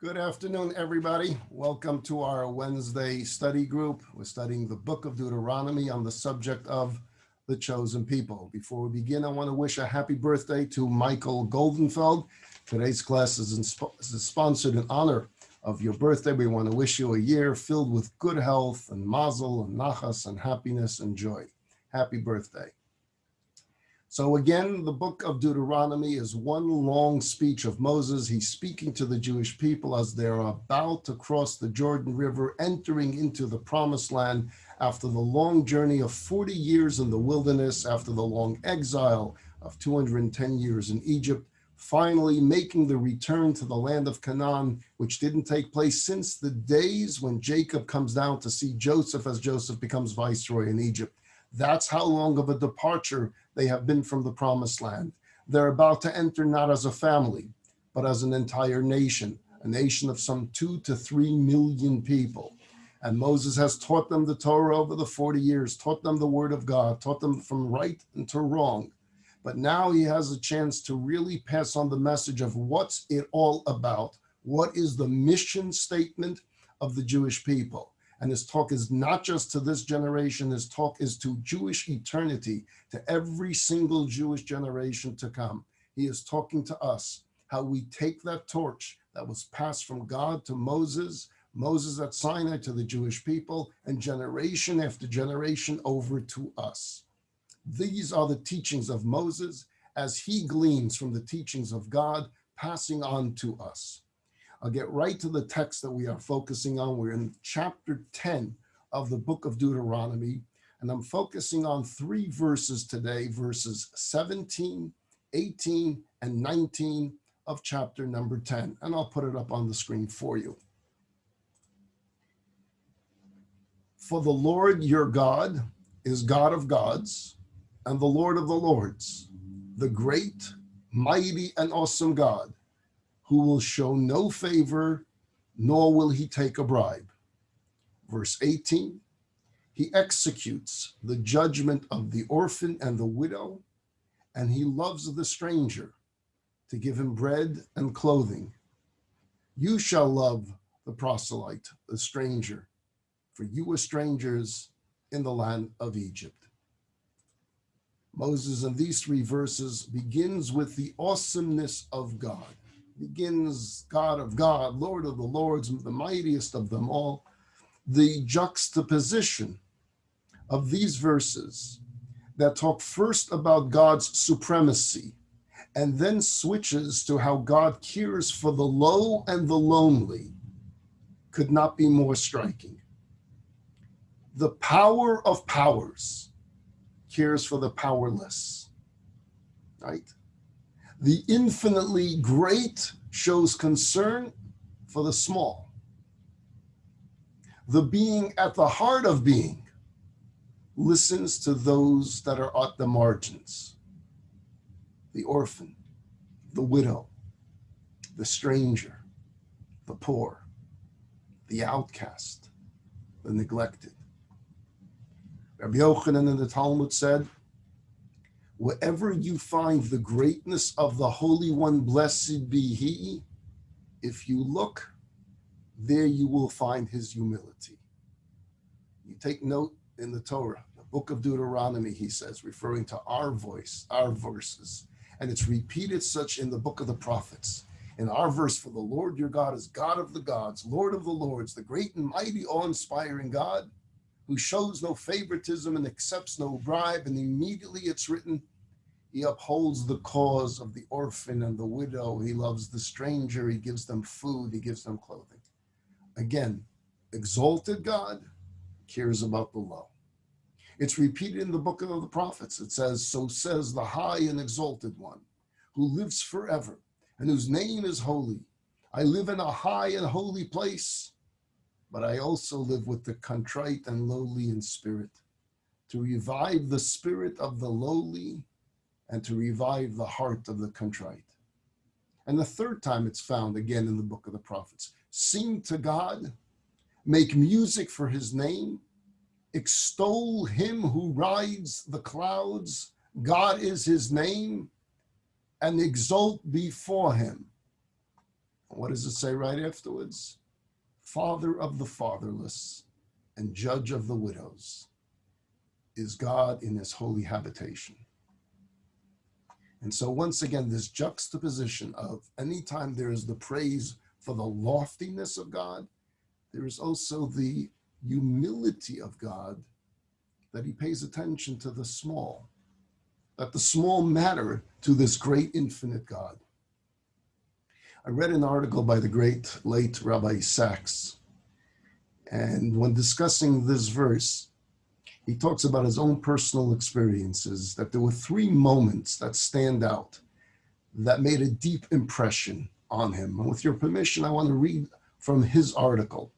Good afternoon, everybody. Welcome to our Wednesday study group. We're studying the book of Deuteronomy on the subject of the chosen people. Before we begin, I want to wish a happy birthday to Michael Goldenfeld. Today's class is sponsored in honor of your birthday. We want to wish you a year filled with good health and mazel and nachas and happiness and joy. Happy birthday. So again, the book of Deuteronomy is one long speech of Moses. He's speaking to the Jewish people as they're about to cross the Jordan River, entering into the promised land after the long journey of 40 years in the wilderness, after the long exile of 210 years in Egypt, finally making the return to the land of Canaan, which didn't take place since the days when Jacob comes down to see Joseph as Joseph becomes viceroy in Egypt. That's how long of a departure they have been from the promised land. They're about to enter not as a family, but as an entire nation, a nation of some 2 to 3 million people. And Moses has taught them the Torah over the 40 years, taught them the word of God, taught them from right into wrong. But now he has a chance to really pass on the message of what's it all about. What is the mission statement of the Jewish people? And his talk is not just to this generation, his talk is to Jewish eternity, to every single Jewish generation to come. He is talking to us, how we take that torch that was passed from God to Moses, Moses at Sinai to the Jewish people, and generation after generation over to us. These are the teachings of Moses as he gleans from the teachings of God, passing on to us. I'll get right to the text that we are focusing on. We're in chapter 10 of the book of Deuteronomy, and I'm focusing on 3 verses today, verses 17, 18, and 19 of chapter number 10. And I'll put it up on the screen for you. For the Lord your God is God of gods and the Lord of the lords, the great, mighty, and awesome God, who will show no favor, nor will he take a bribe. Verse 18, he executes the judgment of the orphan and the widow, and he loves the stranger to give him bread and clothing. You shall love the proselyte, the stranger, for you were strangers in the land of Egypt. Moses in these 3 verses begins with the awesomeness of God. Begins God of God, Lord of the Lords, the mightiest of them all. The juxtaposition of these verses that talk first about God's supremacy and then switches to how God cares for the low and the lonely could not be more striking. The power of powers cares for the powerless, right? The infinitely great shows concern for the small. The being at the heart of being listens to those that are at the margins. The orphan, the widow, the stranger, the poor, the outcast, the neglected. Rabbi Yochanan in the Talmud said, wherever you find the greatness of the Holy One, blessed be he, if you look, there you will find his humility. You take note in the Torah, the book of Deuteronomy, he says, referring to our voice, our verses, and it's repeated such in the book of the prophets. In our verse, for the Lord your God is God of the gods, Lord of the lords, the great and mighty, awe-inspiring God, who shows no favoritism and accepts no bribe, and immediately it's written, he upholds the cause of the orphan and the widow. He loves the stranger. He gives them food. He gives them clothing. Again, exalted God cares about the low. It's repeated in the book of the prophets. It says, so says the high and exalted one, who lives forever and whose name is holy. I live in a high and holy place, but I also live with the contrite and lowly in spirit, to revive the spirit of the lowly and to revive the heart of the contrite. And the 3rd time it's found again in the book of the prophets. Sing to God, make music for his name, extol him who rides the clouds, God is his name, and exult before him. What does it say right afterwards? Father of the fatherless and judge of the widows is God in his holy habitation. And so once again, this juxtaposition of anytime there is the praise for the loftiness of God, there is also the humility of God, that he pays attention to the small, that the small matter to this great infinite God. I read an article by the great late Rabbi Sachs, and when discussing this verse, he talks about his own personal experiences, that there were 3 moments that stand out that made a deep impression on him. And with your permission, I want to read from his article.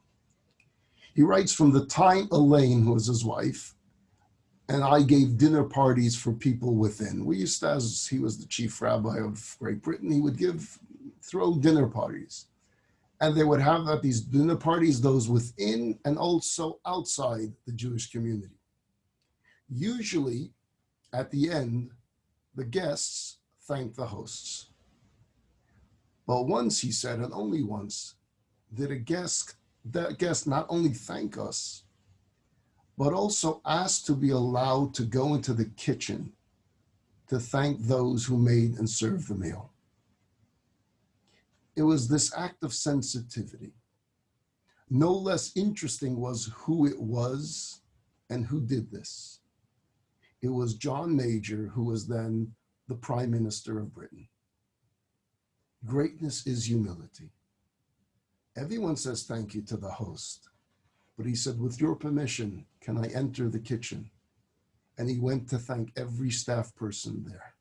He writes, from the time Elaine, who was his wife, and I gave dinner parties for people within. We used to, as he was the chief rabbi of Great Britain, he would throw dinner parties. And they would have at these dinner parties those within and also outside the Jewish community. Usually, at the end, the guests thanked the hosts. But once, he said, and only once, did that guest not only thank us, but also ask to be allowed to go into the kitchen to thank those who made and served the meal. It was this act of sensitivity. No less interesting was who it was and who did this. It was John Major, who was then the Prime Minister of Britain. Greatness is humility. Everyone says thank you to the host, but he said, with your permission, can I enter the kitchen? And he went to thank every staff person there.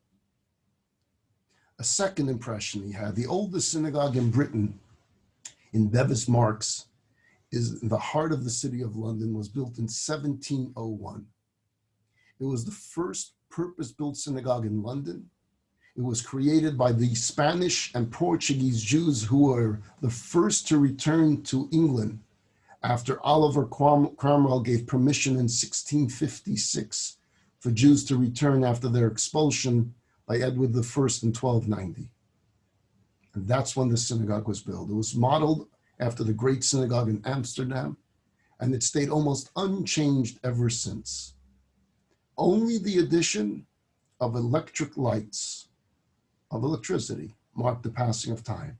A second impression he had, the oldest synagogue in Britain, in Bevis Marks, is in the heart of the city of London, was built in 1701. It was the first purpose-built synagogue in London. It was created by the Spanish and Portuguese Jews who were the first to return to England after Oliver Cromwell gave permission in 1656 for Jews to return after their expulsion by Edward I in 1290. And that's when the synagogue was built. It was modeled after the great synagogue in Amsterdam, and it stayed almost unchanged ever since. Only the addition of electric lights, of electricity, marked the passing of time.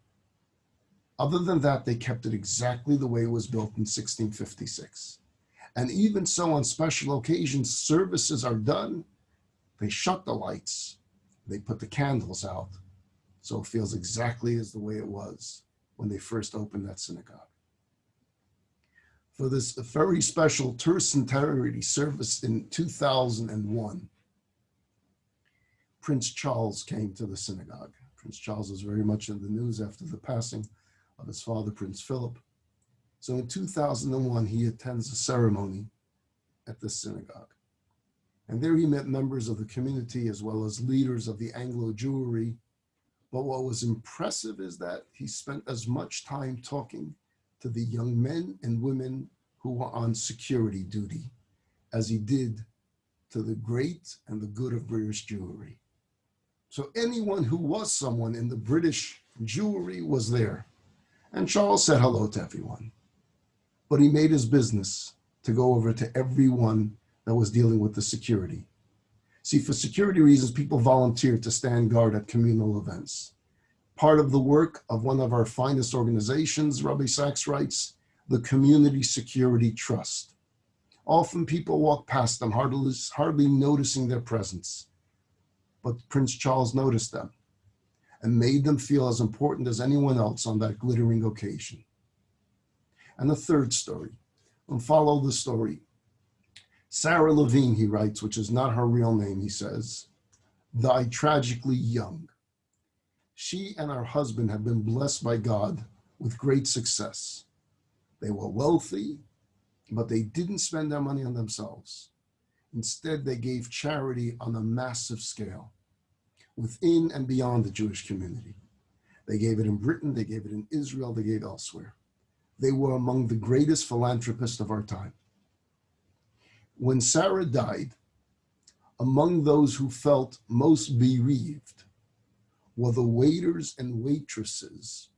Other than that, they kept it exactly the way it was built in 1656. And even so, on special occasions, services are done, they shut the lights, they put the candles out, so it feels exactly as the way it was when they first opened that synagogue. For this very special tercentenary service in 2001, Prince Charles came to the synagogue. Prince Charles was very much in the news after the passing of his father, Prince Philip. So in 2001, he attends a ceremony at the synagogue. And there he met members of the community as well as leaders of the Anglo Jewry. But what was impressive is that he spent as much time talking to the young men and women who were on security duty as he did to the great and the good of British Jewry. So anyone who was someone in the British Jewry was there. And Charles said hello to everyone. But he made his business to go over to everyone that was dealing with the security. See, for security reasons, people volunteered to stand guard at communal events. Part of the work of one of our finest organizations, Rabbi Sachs writes, the Community Security Trust. Often people walk past them, hardly noticing their presence. But Prince Charles noticed them and made them feel as important as anyone else on that glittering occasion. And a third story, and follow the story. Sarah Levine, he writes, which is not her real name, he says, died tragically young. She and her husband had been blessed by God with great success. They were wealthy, but they didn't spend their money on themselves. Instead, they gave charity on a massive scale within and beyond the Jewish community. They gave it in Britain, they gave it in Israel, they gave elsewhere. They were among the greatest philanthropists of our time. When Sarah died, among those who felt most bereaved were the waiters and waitresses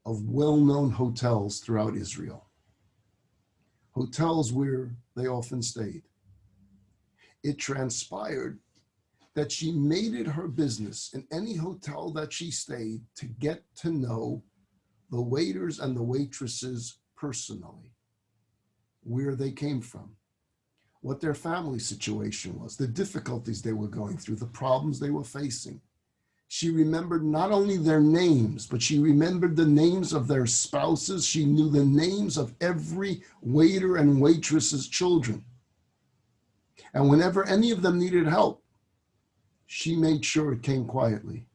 of well-known hotels throughout Israel, hotels where they often stayed. It transpired that she made it her business in any hotel that she stayed to get to know the waiters and the waitresses personally, where they came from, what their family situation was, the difficulties they were going through, the problems they were facing. She remembered not only their names, but she remembered the names of their spouses. She knew the names of every waiter and waitress's children. And whenever any of them needed help, she made sure it came quietly.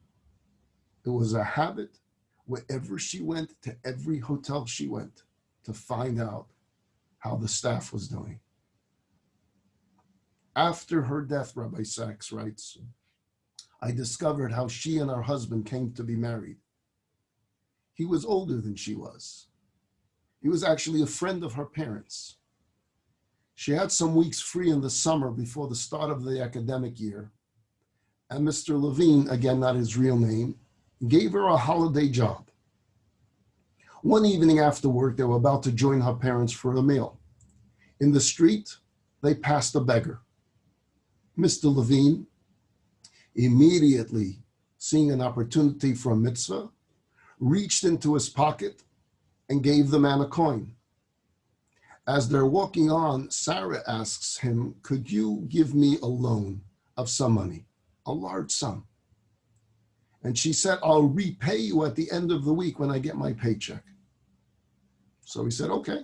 It was a habit wherever she went, to every hotel she went, to find out how the staff was doing. After her death, Rabbi Sachs writes, I discovered how she and her husband came to be married. He was older than she was. He was actually a friend of her parents. She had some weeks free in the summer before the start of the academic year, and Mr. Levine, again not his real name, gave her a holiday job. One evening after work, they were about to join her parents for a meal. In the street, they passed a beggar. Mr. Levine, immediately seeing an opportunity for a mitzvah, reached into his pocket and gave the man a coin. As they're walking on, Sarah asks him, could you give me a loan of some money, a large sum? And she said, I'll repay you at the end of the week when I get my paycheck. So he said, okay.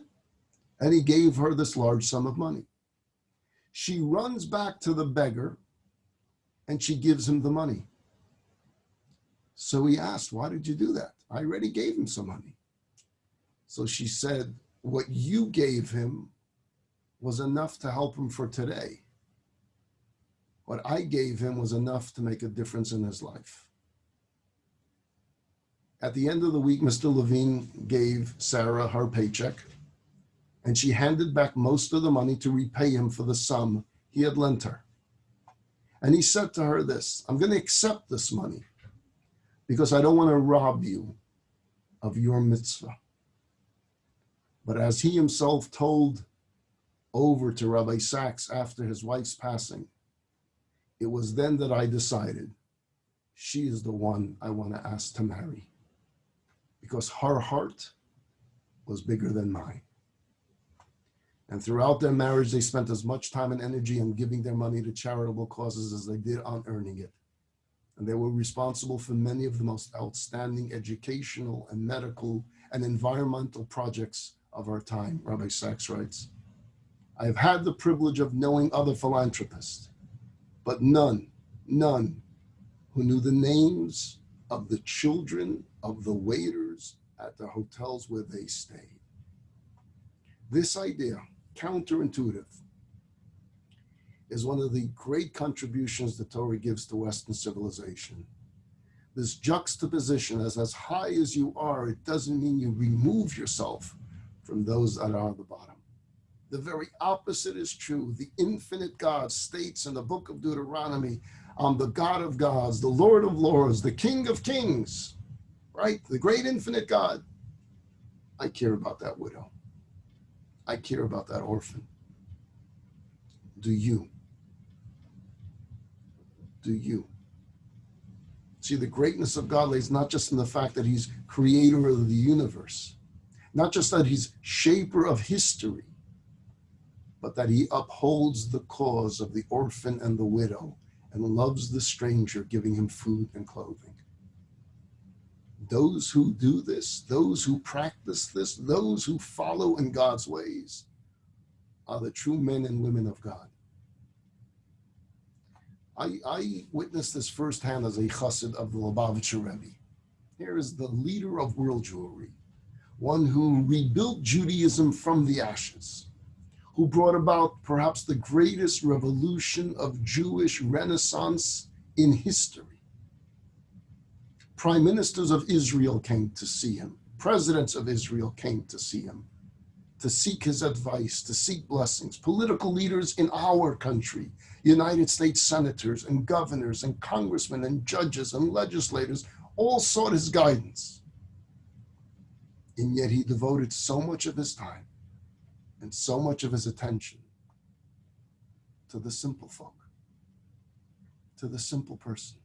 And he gave her this large sum of money. She runs back to the beggar and she gives him the money. So he asked, why did you do that? I already gave him some money. So she said, what you gave him was enough to help him for today. What I gave him was enough to make a difference in his life. At the end of the week, Mr. Levine gave Sarah her paycheck, and she handed back most of the money to repay him for the sum he had lent her. And he said to her this, I'm going to accept this money because I don't want to rob you of your mitzvah. But as he himself told over to Rabbi Sachs after his wife's passing, it was then that I decided she is the one I want to ask to marry, because her heart was bigger than mine. And throughout their marriage, they spent as much time and energy on giving their money to charitable causes as they did on earning it. And they were responsible for many of the most outstanding educational and medical and environmental projects of our time, Rabbi Sachs writes. I have had the privilege of knowing other philanthropists, but none who knew the names of the children of the waiters at the hotels where they stayed. This idea, counterintuitive, is one of the great contributions the Torah gives to Western civilization. This juxtaposition, as high as you are, it doesn't mean you remove yourself from those that are at the bottom. The very opposite is true. The infinite God states in the book of Deuteronomy, I'm the God of gods, the Lord of lords, the King of kings, right? The great infinite God. I care about that widow. I care about that orphan. Do you? Do you? See, the greatness of God lays not just in the fact that he's creator of the universe, not just that he's shaper of history, but that he upholds the cause of the orphan and the widow and loves the stranger, giving him food and clothing. Those who do this, those who practice this, those who follow in God's ways are the true men and women of God. I witnessed this firsthand as a chassid of the Lubavitcher Rebbe. Here is the leader of world Jewry, one who rebuilt Judaism from the ashes, who brought about perhaps the greatest revolution of Jewish Renaissance in history. Prime ministers of Israel came to see him. Presidents of Israel came to see him, to seek his advice, to seek blessings. Political leaders in our country, United States senators and governors and congressmen and judges and legislators all sought his guidance. And yet he devoted so much of his time and so much of his attention to the simple folk, to the simple person.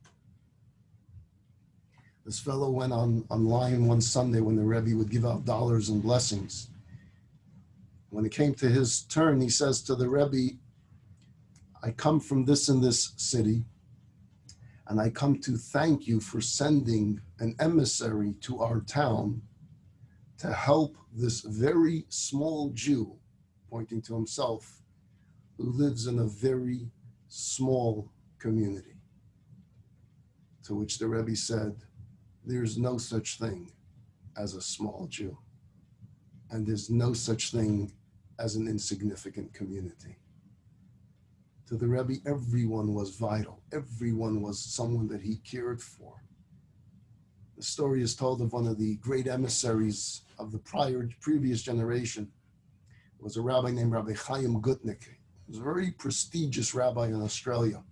This fellow went online one Sunday when the Rebbe would give out dollars and blessings. When it came to his turn, he says to the Rebbe, I come from this and this city, and I come to thank you for sending an emissary to our town to help this very small Jew, pointing to himself, who lives in a very small community. To which the Rebbe said, there's no such thing as a small Jew, and there's no such thing as an insignificant community. To the Rebbe, everyone was vital. Everyone was someone that he cared for. The story is told of one of the great emissaries of the previous generation. It was a rabbi named Rabbi Chaim Gutnick. He was a very prestigious rabbi in Australia.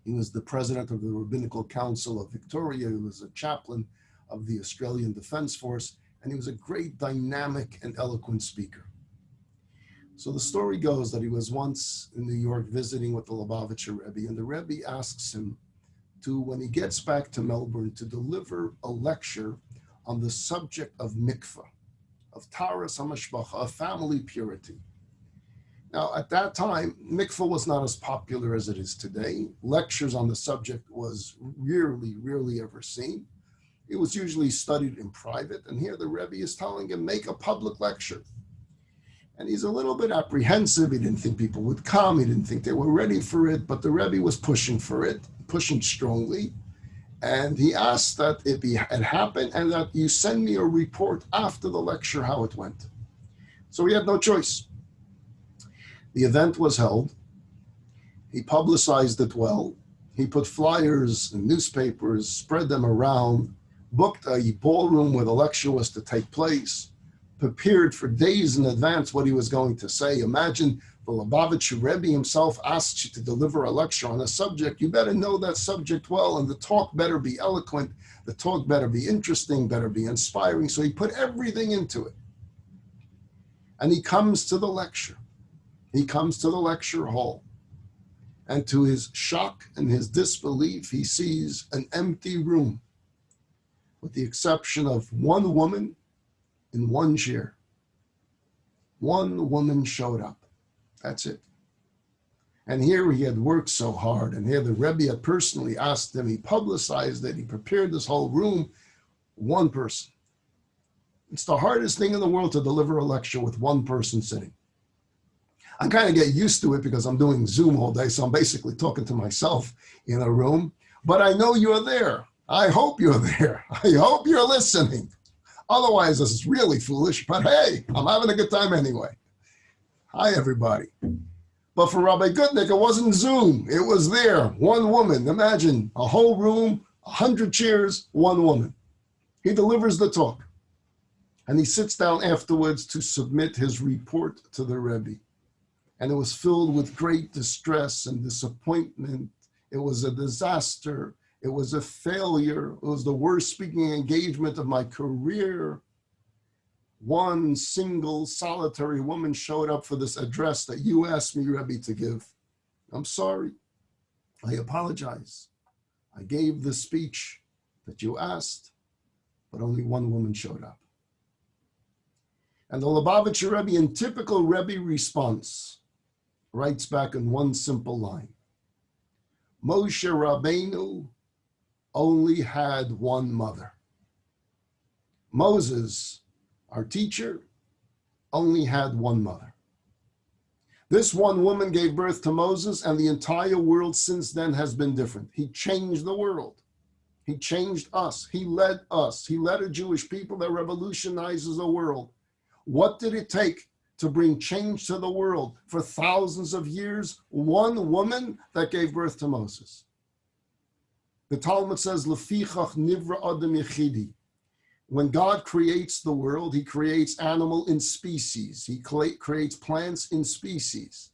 He was the president of the Rabbinical Council of Victoria. He was a chaplain of the Australian Defence Force, and he was a great dynamic and eloquent speaker. So the story goes that he was once in New York visiting with the Lubavitcher Rebbe, and the Rebbe asks him to, when he gets back to Melbourne, to deliver a lecture on the subject of mikveh, of taras hamashpacha, of family purity. Now, at that time, mikveh was not as popular as it is today. Lectures on the subject was rarely ever seen. It was usually studied in private, and here the Rebbe is telling him, make a public lecture. And he's a little bit apprehensive. He didn't think people would come. He didn't think they were ready for it, but the Rebbe was pushing for it, pushing strongly. And he asked that it happen and that you send me a report after the lecture how it went. So he had no choice. The event was held. He publicized it well. He put flyers in newspapers, spread them around, booked a ballroom where the lecture was to take place, prepared for days in advance what he was going to say. Imagine the Lubavitcher Rebbe himself asks you to deliver a lecture on a subject. You better know that subject well, and the talk better be eloquent. The talk better be interesting, better be inspiring. So he put everything into it. And he comes to the lecture. He comes to the lecture hall. And to his shock and his disbelief, he sees an empty room, with the exception of one woman in one chair. One woman showed up. That's it. And here he had worked so hard, and here the Rebbe had personally asked him, he publicized it, he prepared this whole room, one person. It's the hardest thing in the world to deliver a lecture with one person sitting. I kind of get used to it because I'm doing Zoom all day, so I'm basically talking to myself in a room, but I know you're there. I hope you're there. I hope you're listening. Otherwise, this is really foolish, but hey, I'm having a good time anyway. Hi, everybody. But for Rabbi Gutnick, it wasn't Zoom. It was there. One woman. Imagine a whole room, 100 chairs, one woman. He delivers the talk. And he sits down afterwards to submit his report to the Rebbe. And it was filled with great distress and disappointment. It was a disaster. It was a failure. It was the worst speaking engagement of my career. One single solitary woman showed up for this address that you asked me, Rebbe, to give. I'm sorry. I apologize. I gave the speech that you asked, but only one woman showed up. And the Lubavitcher Rebbe, in typical Rebbe response, writes back in one simple line. Moshe Rabbeinu only had one mother. Moses, our teacher, only had one mother. This one woman gave birth to Moses, and the entire world since then has been different. He changed the world. He changed us. He led us. He led a Jewish people that revolutionizes the world. What did it take to bring change to the world for thousands of years? One woman that gave birth to Moses. The Talmud says, Lefichach nivra adam yechidi. When God creates the world, he creates animal in species. He creates plants in species.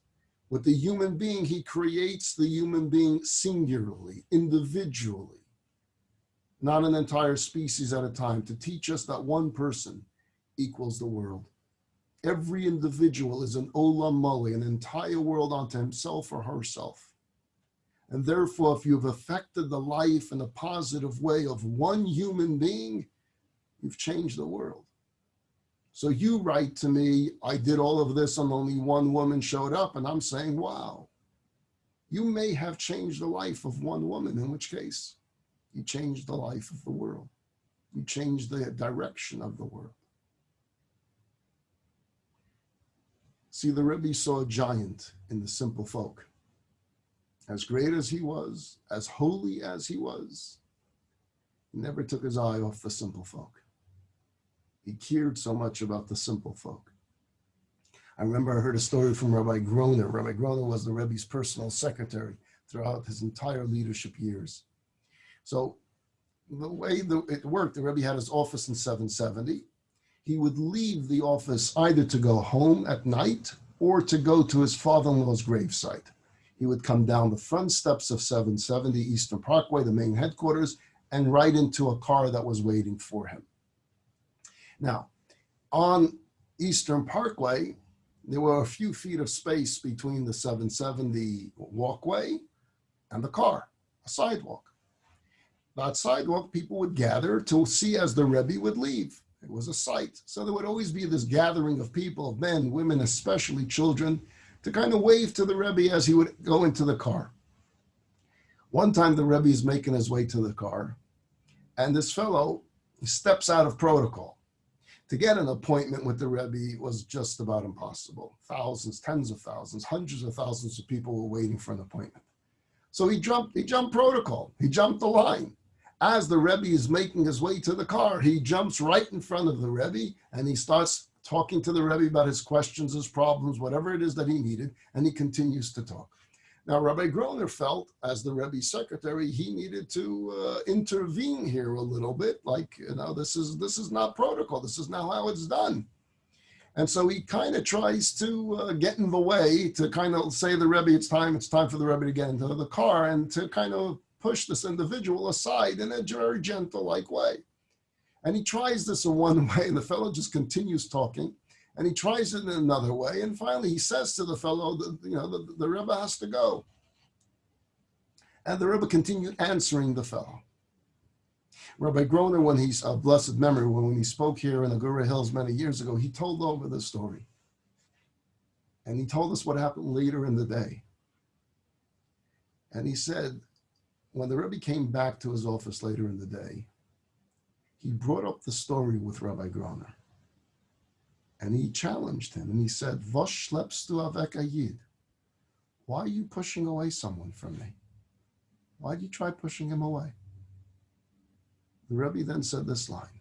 With the human being, he creates the human being singularly, individually, not an entire species at a time, to teach us that one person equals the world. Every individual is an olam moli, an entire world unto himself or herself. And therefore, if you've affected the life in a positive way of one human being, you've changed the world. So you write to me, I did all of this and only one woman showed up. And I'm saying, wow, you may have changed the life of one woman, in which case you changed the life of the world. You changed the direction of the world. See, the Rebbe saw a giant in the simple folk. As great as he was, as holy as he was, he never took his eye off the simple folk. He cared so much about the simple folk. I remember I heard a story from Rabbi Groner. Rabbi Groner was the Rebbe's personal secretary throughout his entire leadership years. So the way it worked, the Rebbe had his office in 770. He would leave the office either to go home at night or to go to his father-in-law's gravesite. He would come down the front steps of 770 Eastern Parkway, the main headquarters, and right into a car that was waiting for him. Now, on Eastern Parkway, there were a few feet of space between the 770 walkway and the car, a sidewalk. That sidewalk, people would gather to see as the Rebbe would leave. It was a sight. So there would always be this gathering of people, men, women, especially children, to kind of wave to the Rebbe as he would go into the car. One time the Rebbe is making his way to the car, and this fellow steps out of protocol. To get an appointment with the Rebbe was just about impossible. Thousands, tens of thousands, hundreds of thousands of people were waiting for an appointment. So he jumped protocol. He jumped the line. As the Rebbe is making his way to the car, he jumps right in front of the Rebbe and he starts talking to the Rebbe about his questions, his problems, whatever it is that he needed, and he continues to talk. Now, Rabbi Groner felt, as the Rebbe's secretary, he needed to intervene here a little bit, like, this is not protocol. This is not how it's done. And so he kind of tries to get in the way to kind of say to the Rebbe, it's time for the Rebbe to get into the car and to kind of push this individual aside in a very gentle-like way. And he tries this in one way, and the fellow just continues talking, and he tries it in another way, and finally he says to the fellow that, the Rebbe has to go. And the Rebbe continued answering the fellow. Rabbi Groner, when he's of blessed memory, when he spoke here in Agura Hills many years ago, he told over the story. And he told us what happened later in the day. And he said, when the Rebbe came back to his office later in the day, he brought up the story with Rabbi Groner. And he challenged him, and he said, Vosh schleppst du avek a Yid? Why are you pushing away someone from me? Why did you try pushing him away? The Rebbe then said this line,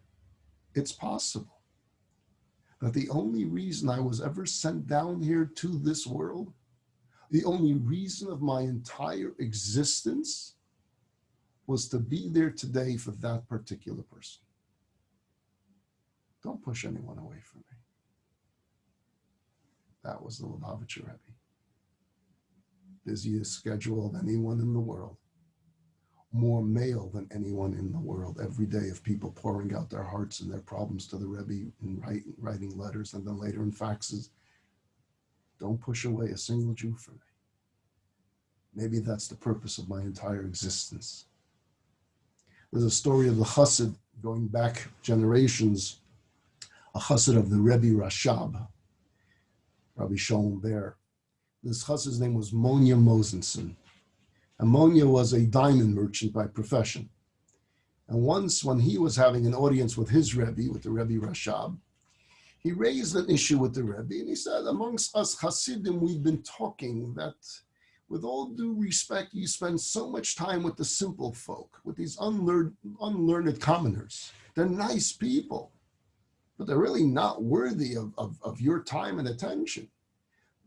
it's possible that the only reason I was ever sent down here to this world, the only reason of my entire existence was to be there today for that particular person. Don't push anyone away from me. That was the Lubavitcher Rebbe. Busiest schedule of anyone in the world. More mail than anyone in the world every day of people pouring out their hearts and their problems to the Rebbe and writing letters and then later in faxes. Don't push away a single Jew from me. Maybe that's the purpose of my entire existence. There's a story of the chassid going back generations, a chassid of the Rebbe Rashab, Rabbi Shalom Ber. This chassid's name was Monya Mosenson. And Monya was a diamond merchant by profession. And once when he was having an audience with his Rebbe, with the Rebbe Rashab, he raised an issue with the Rebbe and he said, amongst us Hasidim, we've been talking that with all due respect, you spend so much time with the simple folk, with these unlearned commoners. They're nice people, but they're really not worthy of your time and attention.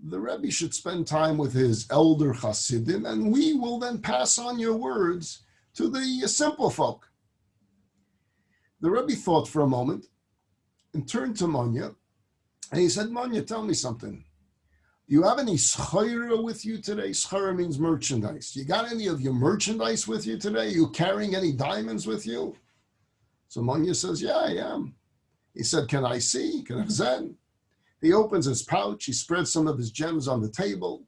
The Rebbe should spend time with his elder Hasidim, and we will then pass on your words to the simple folk. The Rebbe thought for a moment and turned to Monya, and he said, Monya, tell me something. Do you have any schara with you today? Schara means merchandise. You got any of your merchandise with you today? Are you carrying any diamonds with you? So Monya says, yeah, I am. He said, can I see? Can I zen? He opens his pouch, he spreads some of his gems on the table,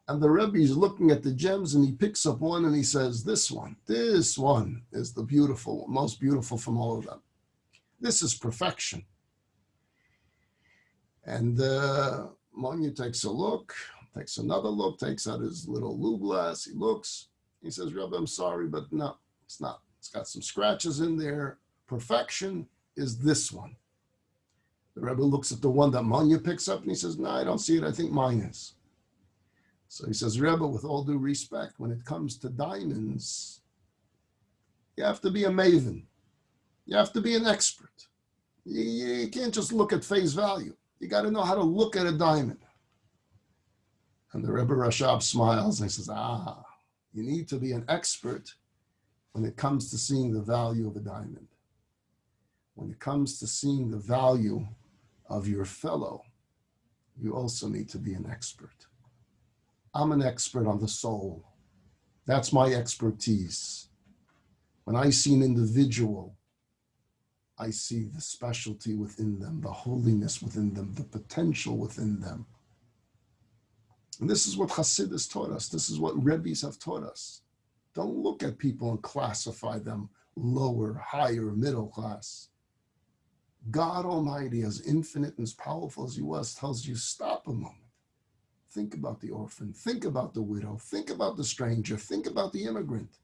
and the Rebbe is looking at the gems and he picks up one and he says, this one is the beautiful, most beautiful from all of them. This is perfection. And Manya takes a look, takes another look, takes out his little loo glass, he looks, he says, Rebbe, I'm sorry, but no, it's not. It's got some scratches in there. Perfection is this one. The Rebbe looks at the one that Manya picks up and he says, no, I don't see it. I think mine is. So he says, Rebbe, with all due respect, when it comes to diamonds, you have to be a maven. You have to be an expert. You can't just look at face value. You got to know how to look at a diamond. And the Rebbe Rashab smiles and he says, you need to be an expert when it comes to seeing the value of a diamond. When it comes to seeing the value of your fellow, you also need to be an expert. I'm an expert on the soul. That's my expertise. When I see an individual, I see the specialty within them, the holiness within them, the potential within them. And this is what Hasidus taught us. This is what Rebbes have taught us. Don't look at people and classify them lower, higher, middle class. God Almighty, as infinite and as powerful as he was, tells you, stop a moment. Think about the orphan. Think about the widow. Think about the stranger. Think about the immigrant.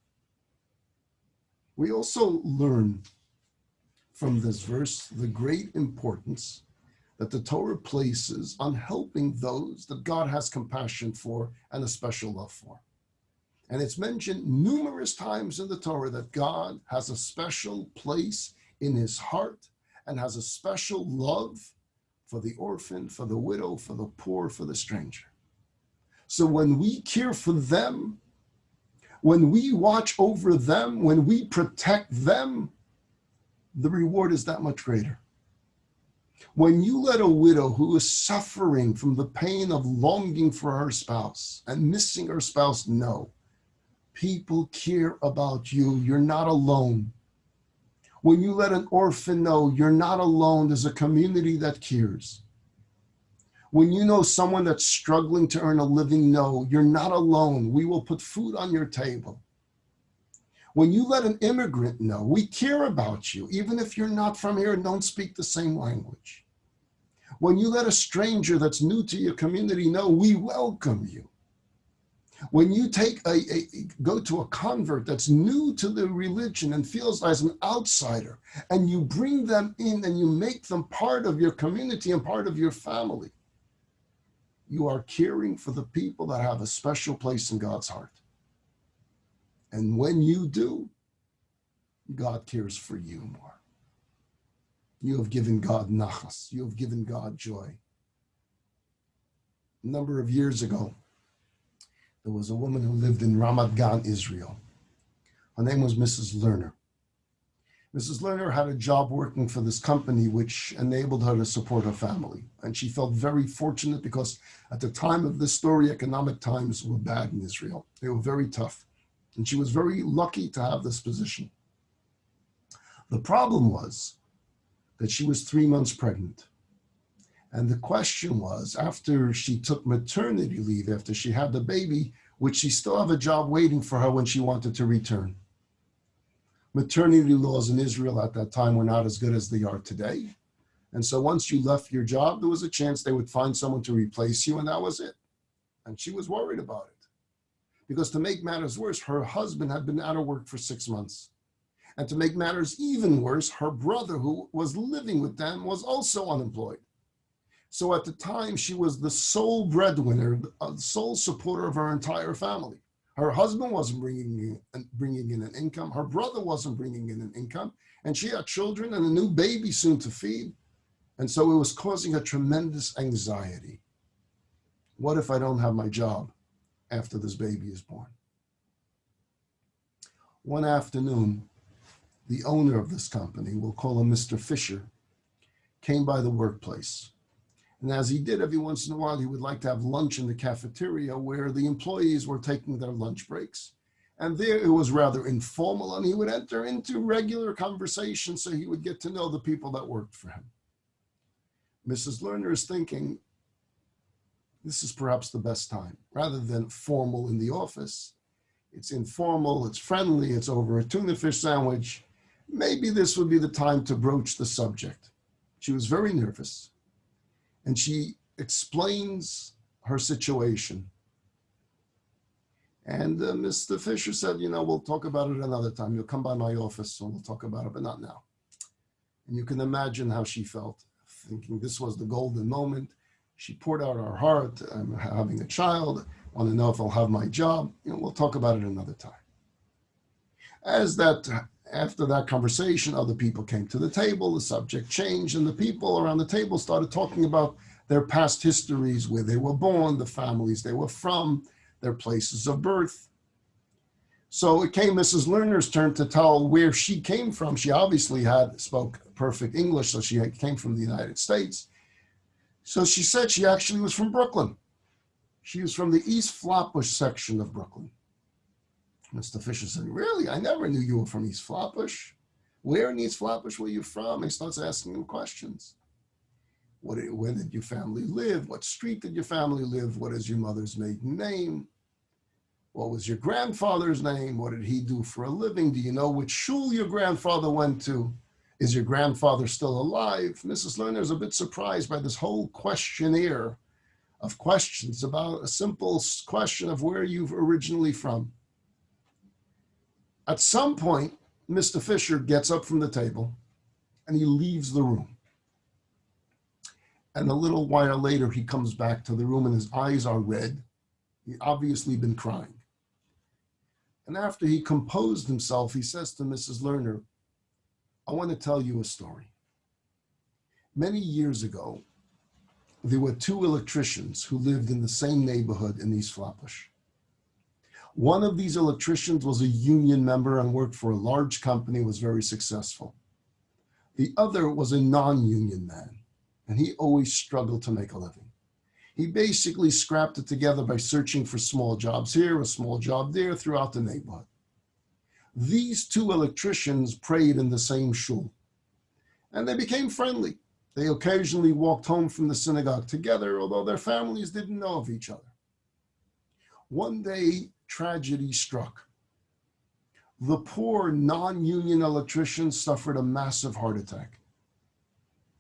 We also learn from this verse the great importance that the Torah places on helping those that God has compassion for and a special love for. And it's mentioned numerous times in the Torah that God has a special place in his heart and has a special love for the orphan, for the widow, for the poor, for the stranger. So when we care for them, when we watch over them, when we protect them, the reward is that much greater. When you let a widow who is suffering from the pain of longing for her spouse and missing her spouse know, people care about you, you're not alone. When you let an orphan know you're not alone, there's a community that cares. When you know someone that's struggling to earn a living, know you're not alone. We will put food on your table. When you let an immigrant know, we care about you, even if you're not from here and don't speak the same language. When you let a stranger that's new to your community know, we welcome you. When you go to a convert that's new to the religion and feels as an outsider, and you bring them in and you make them part of your community and part of your family, you are caring for the people that have a special place in God's heart. And when you do, God cares for you more. You have given God nachas. You have given God joy. A number of years ago, there was a woman who lived in Ramat Gan, Israel. Her name was Mrs. Lerner. Mrs. Lerner had a job working for this company which enabled her to support her family. And she felt very fortunate because at the time of this story, economic times were bad in Israel. They were very tough. And she was very lucky to have this position. The problem was that she was 3 months pregnant. And the question was, after she took maternity leave, after she had the baby, would she still have a job waiting for her when she wanted to return? Maternity laws in Israel at that time were not as good as they are today. And so once you left your job, there was a chance they would find someone to replace you, and that was it. And she was worried about it. Because to make matters worse, her husband had been out of work for 6 months. And to make matters even worse, her brother, who was living with them, was also unemployed. So at the time, she was the sole breadwinner, the sole supporter of her entire family. Her husband wasn't bringing in an income. Her brother wasn't bringing in an income. And she had children and a new baby soon to feed. And so it was causing her tremendous anxiety. What if I don't have my job after this baby is born? One afternoon, the owner of this company, we'll call him Mr. Fisher, came by the workplace. And as he did every once in a while, he would like to have lunch in the cafeteria where the employees were taking their lunch breaks. And there it was rather informal, and he would enter into regular conversation so he would get to know the people that worked for him. Mrs. Lerner is thinking, this is perhaps the best time. Rather than formal in the office, it's informal, it's friendly, it's over a tuna fish sandwich. Maybe this would be the time to broach the subject. She was very nervous, and she explains her situation. And Mr. Fisher said, we'll talk about it another time. You'll come by my office and we'll talk about it, but not now. And you can imagine how she felt, thinking this was the golden moment. She poured out her heart. I'm having a child. I want to know if I'll have my job. We'll talk about it another time. After that conversation, other people came to the table, the subject changed, and the people around the table started talking about their past histories, where they were born, the families they were from, their places of birth. So it came Mrs. Lerner's turn to tell where she came from. She obviously spoke perfect English, so she came from the United States. So she said she actually was from Brooklyn. She was from the East Flatbush section of Brooklyn. Mr. Fisher said, really? I never knew you were from East Flatbush. Where in East Flatbush were you from? He starts asking him questions. Where did your family live? What street did your family live? What is your mother's maiden name? What was your grandfather's name? What did he do for a living? Do you know which shul your grandfather went to? Is your grandfather still alive? Mrs. Lerner is a bit surprised by this whole questionnaire of questions about a simple question of where you're originally from. At some point, Mr. Fisher gets up from the table and he leaves the room. And a little while later, he comes back to the room and his eyes are red. He'd obviously been crying. And after he composed himself, he says to Mrs. Lerner, I want to tell you a story. Many years ago, there were two electricians who lived in the same neighborhood in East Flatbush. One of these electricians was a union member and worked for a large company, was very successful. The other was a non-union man, and he always struggled to make a living. He basically scrapped it together by searching for small jobs here, a small job there, throughout the neighborhood. These two electricians prayed in the same shul, and they became friendly. They occasionally walked home from the synagogue together, although their families didn't know of each other. One day, tragedy struck. The poor non-union electrician suffered a massive heart attack,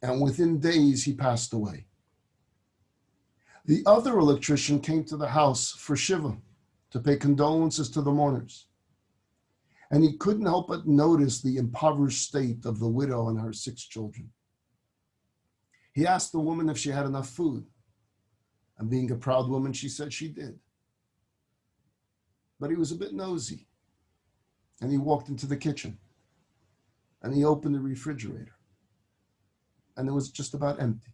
and within days, he passed away. The other electrician came to the house for Shiva to pay condolences to the mourners, and he couldn't help but notice the impoverished state of the widow and her 6 children. He asked the woman if she had enough food, and being a proud woman, she said she did. But he was a bit nosy, and he walked into the kitchen, and he opened the refrigerator, and it was just about empty.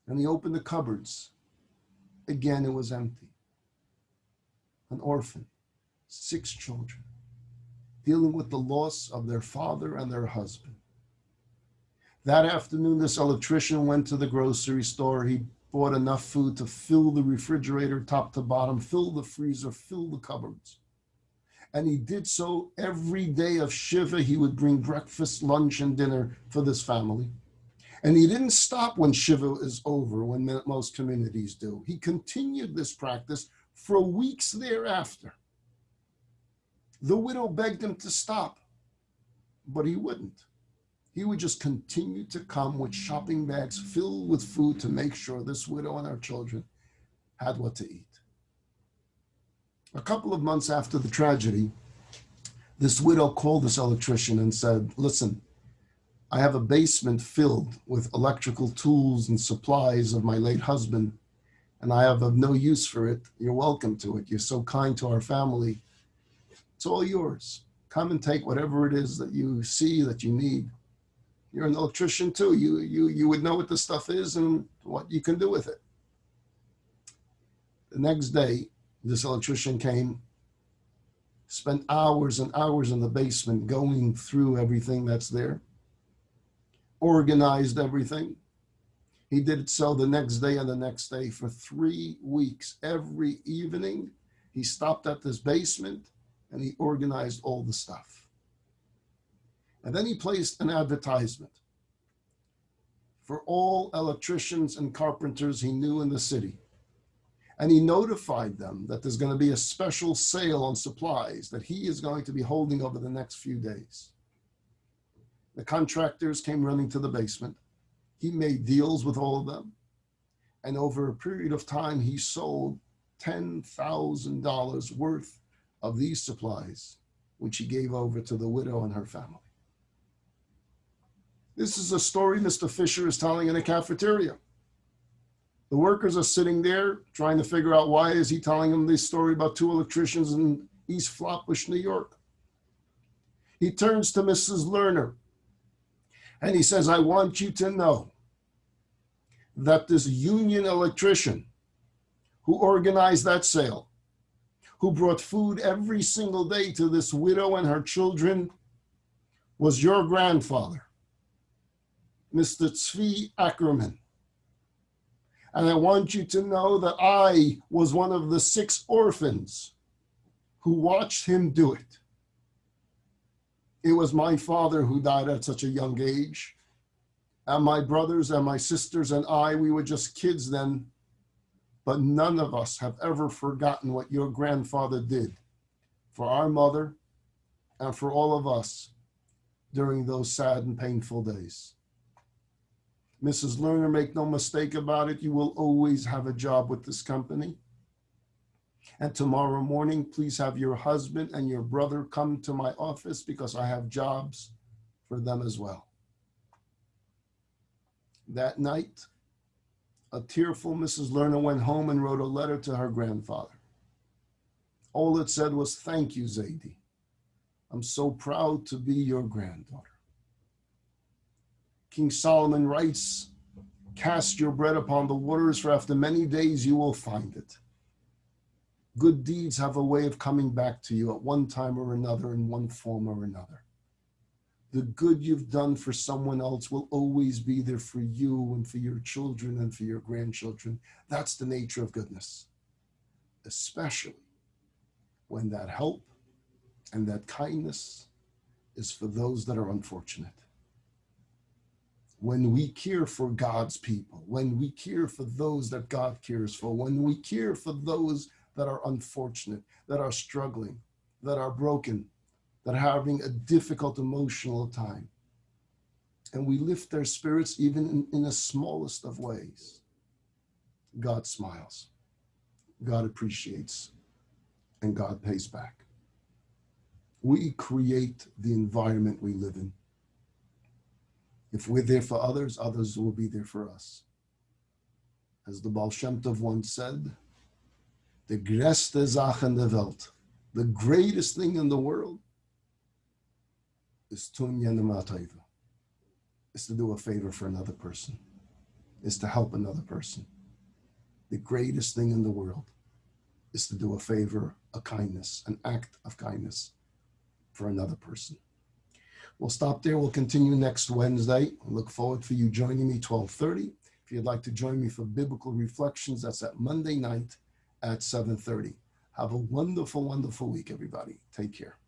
And he opened the cupboards. Again, it was empty. An orphan, 6 children, dealing with the loss of their father and their husband. That afternoon, this electrician went to the grocery store. He bought enough food to fill the refrigerator top to bottom, fill the freezer, fill the cupboards. And he did so every day of Shiva. He would bring breakfast, lunch, and dinner for this family. And he didn't stop when Shiva is over, when most communities do. He continued this practice for weeks thereafter. The widow begged him to stop, but he wouldn't. He would just continue to come with shopping bags filled with food to make sure this widow and her children had what to eat. A couple of months after the tragedy, this widow called this electrician and said, listen, I have a basement filled with electrical tools and supplies of my late husband, and I have no use for it. You're welcome to it. You're so kind to our family. It's all yours. Come and take whatever it is that you see that you need. You're an electrician too. You would know what this stuff is and what you can do with it. The next day, this electrician came, spent hours and hours in the basement going through everything that's there, organized everything. He did it so the next day and the next day for 3 weeks. Every evening, he stopped at this basement and he organized all the stuff. And then he placed an advertisement for all electricians and carpenters he knew in the city. And he notified them that there's going to be a special sale on supplies that he is going to be holding over the next few days. The contractors came running to the basement. He made deals with all of them. And over a period of time, he sold $10,000 worth of these supplies, which he gave over to the widow and her family. This is a story Mr. Fisher is telling in a cafeteria. The workers are sitting there trying to figure out why is he telling them this story about two electricians in East Flatbush, New York. He turns to Mrs. Lerner and he says, I want you to know that this union electrician who organized that sale, who brought food every single day to this widow and her children, was your grandfather, Mr. Tzvi Ackerman. And I want you to know that I was one of the 6 orphans who watched him do it. It was my father who died at such a young age. And my brothers and my sisters and I, we were just kids then. But none of us have ever forgotten what your grandfather did for our mother and for all of us during those sad and painful days. Mrs. Lerner, make no mistake about it, you will always have a job with this company. And tomorrow morning, please have your husband and your brother come to my office because I have jobs for them as well. That night, a tearful Mrs. Lerner went home and wrote a letter to her grandfather. All it said was, thank you, Zaidi. I'm so proud to be your granddaughter. King Solomon writes, cast your bread upon the waters, for after many days you will find it. Good deeds have a way of coming back to you at one time or another, in one form or another. The good you've done for someone else will always be there for you and for your children and for your grandchildren. That's the nature of goodness, especially when that help and that kindness is for those that are unfortunate. When we care for God's people, when we care for those that God cares for, when we care for those that are unfortunate, that are struggling, that are broken, that are having a difficult emotional time, and we lift their spirits even in the smallest of ways, God smiles, God appreciates, and God pays back. We create the environment we live in. If we're there for others, others will be there for us. As the Baal Shem Tov once said, the größte Sache in der Welt, the greatest thing in the world, is tun jenem tova, is to do a favor for another person, is to help another person. The greatest thing in the world is to do a favor, a kindness, an act of kindness for another person. We'll stop there. We'll continue next Wednesday. I look forward for you joining me 12:30. If you'd like to join me for biblical reflections, that's at Monday night at 7:30. Have a wonderful, wonderful week, everybody. Take care.